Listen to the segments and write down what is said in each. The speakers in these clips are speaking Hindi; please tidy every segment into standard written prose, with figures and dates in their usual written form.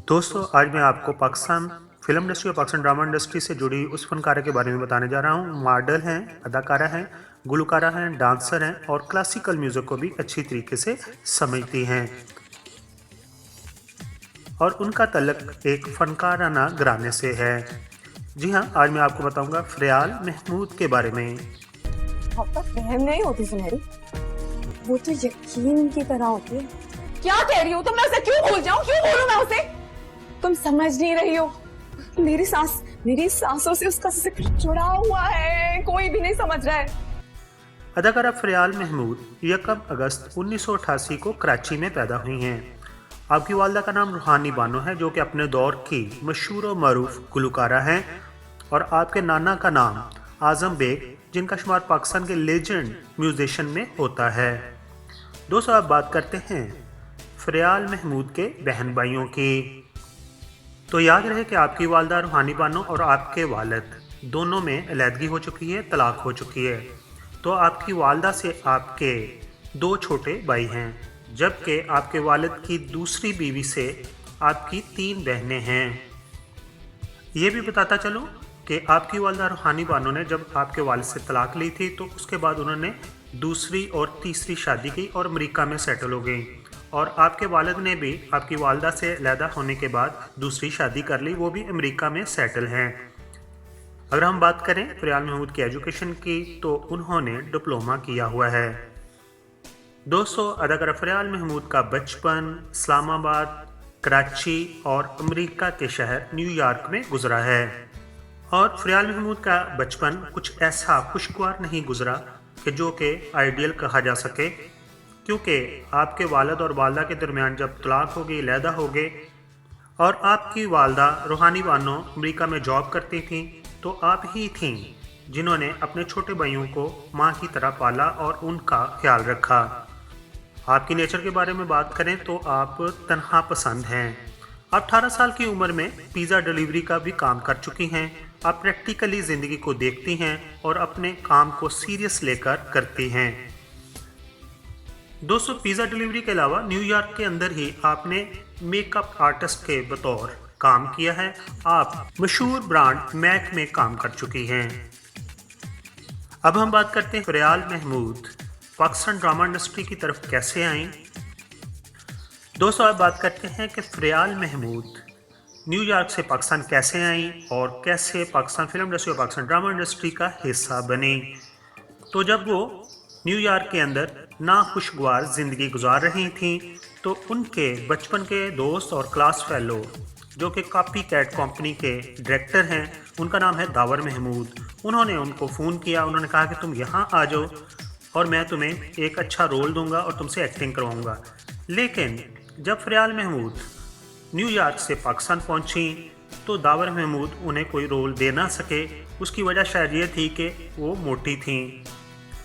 दोस्तों, आज मैं आपको पाकिस्तान फ़िल्म इंडस्ट्री और पाकिस्तान ड्रामा इंडस्ट्री से जुड़ी उस फ़नकारा के बारे में बताने जा रहा हूँ। मॉडल हैं, अदाकारा हैं, गुलकारा हैं, डांसर हैं और क्लासिकल म्यूज़िक को भी अच्छी तरीके से समझती हैं। और उनका तल्लुक़ एक फ़नकाराना घराने से है। जी हाँ, आज मैं आपको बताऊँगा फ़रियाल महमूद के बारे में। अब तक बहन नहीं होती सुनहरी, वो तो यकीन की तरह होती है। क्या कह रही हो तुम? मैं उसे क्यों भूल जाऊं? क्यों भूलूं मैं उसे? तुम समझ नहीं रही हो। मेरी सांसों से उसका जिक्र जुड़ा हुआ है, कोई भी नहीं समझ रहा है। अदाकारा फ़रियाल महमूद 1 अगस्त 1988 को कराची में पैदा हुई हैं। आपकी वालदा का नाम रूहानी बानो है, जो कि अपने दौर की मशहूर और मरूफ गुलकारा हैं, और आपके नाना का नाम आज़म बेग, जिनका शुमार पाकिस्तान के लेजेंड म्यूजिशियन में होता है। दोस्तों, अब बात करते हैं फ़रियाल महमूद के बहन भाइयों की। तो याद रहे कि आपकी वालदा रूहानी बानो और आपके वालिद दोनों में अलहदगी हो चुकी है, तलाक हो चुकी है। तो आपकी वालदा से आपके 2 छोटे भाई हैं, जबकि आपके वालिद की दूसरी बीवी से आपकी 3 बहनें हैं। ये भी बताता चलूँ कि आपकी वालदा रूहानी बानो ने जब आपके वालिद से तलाक ली थी, तो उसके बाद उन्होंने दूसरी और तीसरी शादी की और अमेरिका में सेटल हो गई। और आपके वालिद ने भी आपकी वालदा से अलहदा होने के बाद दूसरी शादी कर ली, वो भी अमेरिका में सेटल हैं। अगर हम बात करें फ़रियाल महमूद की एजुकेशन की, तो उन्होंने डिप्लोमा किया हुआ है। दोस्तों, अदाकारा फ़रियाल महमूद का बचपन इस्लामाबाद, कराची और अमेरिका के शहर न्यूयॉर्क में गुजरा है। और फ़रियाल महमूद का बचपन कुछ ऐसा खुशगवार नहीं गुजरा कि जो कि आइडियल कहा जा सके, क्योंकि आपके वालिद और वालदा के दरमियान जब तलाक हो गई, अलहदा हो गए, और आपकी वालदा रूहानी बानो अमेरिका में जॉब करती थी, तो आप ही थीं जिन्होंने अपने छोटे भाइयों को माँ की तरह पाला और उनका ख्याल रखा। आपकी नेचर के बारे में बात करें तो आप तन्हा पसंद हैं। आप 18 साल की उम्र में पिज़्ज़ा डिलीवरी का भी काम कर चुकी हैं। आप प्रैक्टिकली ज़िंदगी को देखती हैं और अपने काम को सीरियस लेकर करती हैं। दोस्तों, पिज़्ज़ा डिलीवरी के अलावा न्यूयॉर्क के अंदर ही आपने मेकअप आर्टिस्ट के बतौर काम किया है। आप मशहूर ब्रांड मैक में काम कर चुकी हैं। अब हम बात करते हैं फ़रियाल महमूद पाकिस्तान ड्रामा इंडस्ट्री की तरफ कैसे आईं। दोस्तों, अब बात करते हैं कि फ़रियाल महमूद न्यूयॉर्क से पाकिस्तान कैसे आईं और कैसे पाकिस्तान फिल्म इंडस्ट्री और पाकिस्तान ड्रामा इंडस्ट्री का हिस्सा बनी। तो जब वो न्यूयॉर्क के अंदर नाखुशगवार ज़िंदगी गुजार रही थीं, तो उनके बचपन के दोस्त और क्लास फेलो, जो कि कॉपी कैट कंपनी के डायरेक्टर हैं, उनका नाम है दावर महमूद, उन्होंने उनको फ़ोन किया। उन्होंने कहा कि तुम यहाँ आ जाओ और मैं तुम्हें एक अच्छा रोल दूंगा और तुमसे एक्टिंग करवाऊंगा। लेकिन जब फ़रियाल महमूद न्यूयॉर्क से पाकिस्तान पहुंची, तो दावर महमूद उन्हें कोई रोल दे ना सके। उसकी वजह शायद ये थी कि वो मोटी थीं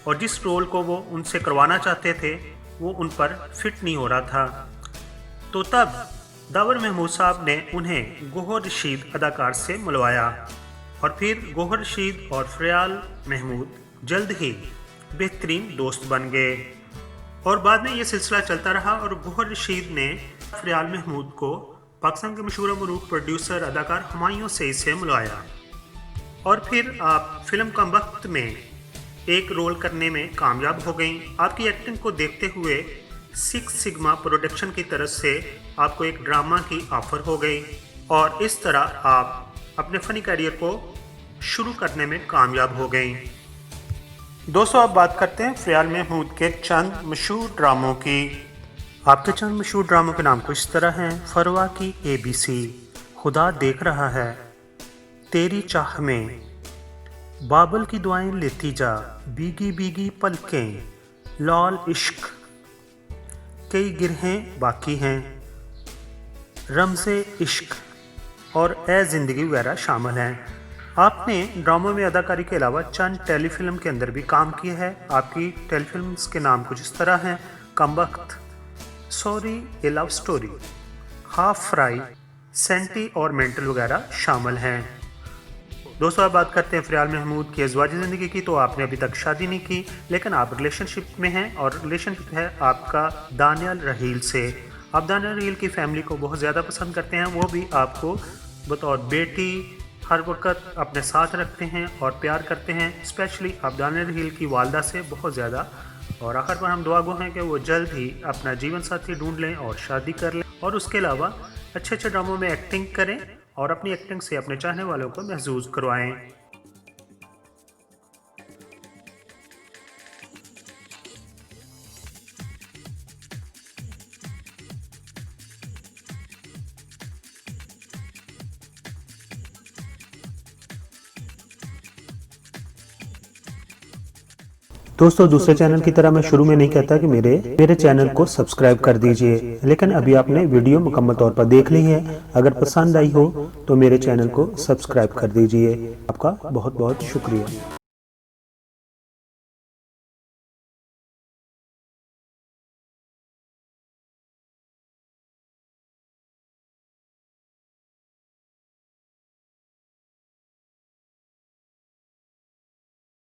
और जिस रोल को वो उनसे करवाना चाहते थे वो उन पर फिट नहीं हो रहा था। तो तब दावर महमूद साहब ने उन्हें गौहर रशीद अदाकार से मिलवाया, और फिर गौहर रशीद और फ़रियाल महमूद जल्द ही बेहतरीन दोस्त बन गए। और बाद में ये सिलसिला चलता रहा और गौहर रशीद ने फ़रियाल महमूद को पाकिस्तान के मशहूर मरूफ प्रोड्यूसर अदाकार हुमायूं सईद से मिलवाया, और फिर आप फिल्म कम वक्त में एक रोल करने में कामयाब हो गई। आपकी एक्टिंग को देखते हुए 6 सिग्मा प्रोडक्शन की तरफ से आपको एक ड्रामा की ऑफ़र हो गई, और इस तरह आप अपने फ़नी करियर को शुरू करने में कामयाब हो गई। दोस्तों, अब बात करते हैं फ़रियाल महमूद के चंद मशहूर ड्रामों की। आपके चंद मशहूर ड्रामों के नाम कुछ तरह हैं: फरवा की ABC, खुदा देख रहा है, तेरी चाह में, बाबल की दुआएं लेती जा, भीगी भीगी पलकें, लाल इश्क, कई गिरहें बाकी हैं, रमज़े इश्क और ए ज़िंदगी वगैरह शामिल हैं। आपने ड्रामों में अदाकारी के अलावा चंद टेलीफिल्म के अंदर भी काम किया है। आपकी टेलीफिल्म्स के नाम कुछ इस तरह हैं: कम वक्त, sorry a love story, half fry, senti और मेंटल वगैरह शामिल हैं। दोस्तों, अब बात करते हैं फ़रियाल महमूद की अज़वाजी ज़िंदगी की। तो आपने अभी तक शादी नहीं की, लेकिन आप रिलेशनशिप में हैं, और रिलेशनशिप है आपका दानियल रहील से। आप दानिया रील की फैमिली को बहुत ज़्यादा पसंद करते हैं, वो भी आपको बतौर बेटी हर वक्त अपने साथ रखते हैं और प्यार करते हैं। स्पेशली आप दानिया रील की वालदा से बहुत ज़्यादा। और आखिर पर हम दुआ गो हैं कि वो जल्द ही अपना जीवन साथी ढूंढ लें और शादी कर लें, और उसके अलावा अच्छे अच्छे ड्रामों में एक्टिंग करें और अपनी एक्टिंग से अपने चाहने वालों को महसूस करवाएं। दोस्तों, दूसरे चैनल की तरह मैं शुरू में नहीं कहता कि मेरे चैनल को सब्सक्राइब कर दीजिए, लेकिन अभी आपने वीडियो मुकम्मल तौर पर देख ली है। अगर पसंद आई हो तो मेरे चैनल को सब्सक्राइब कर दीजिए। आपका बहुत बहुत शुक्रिया।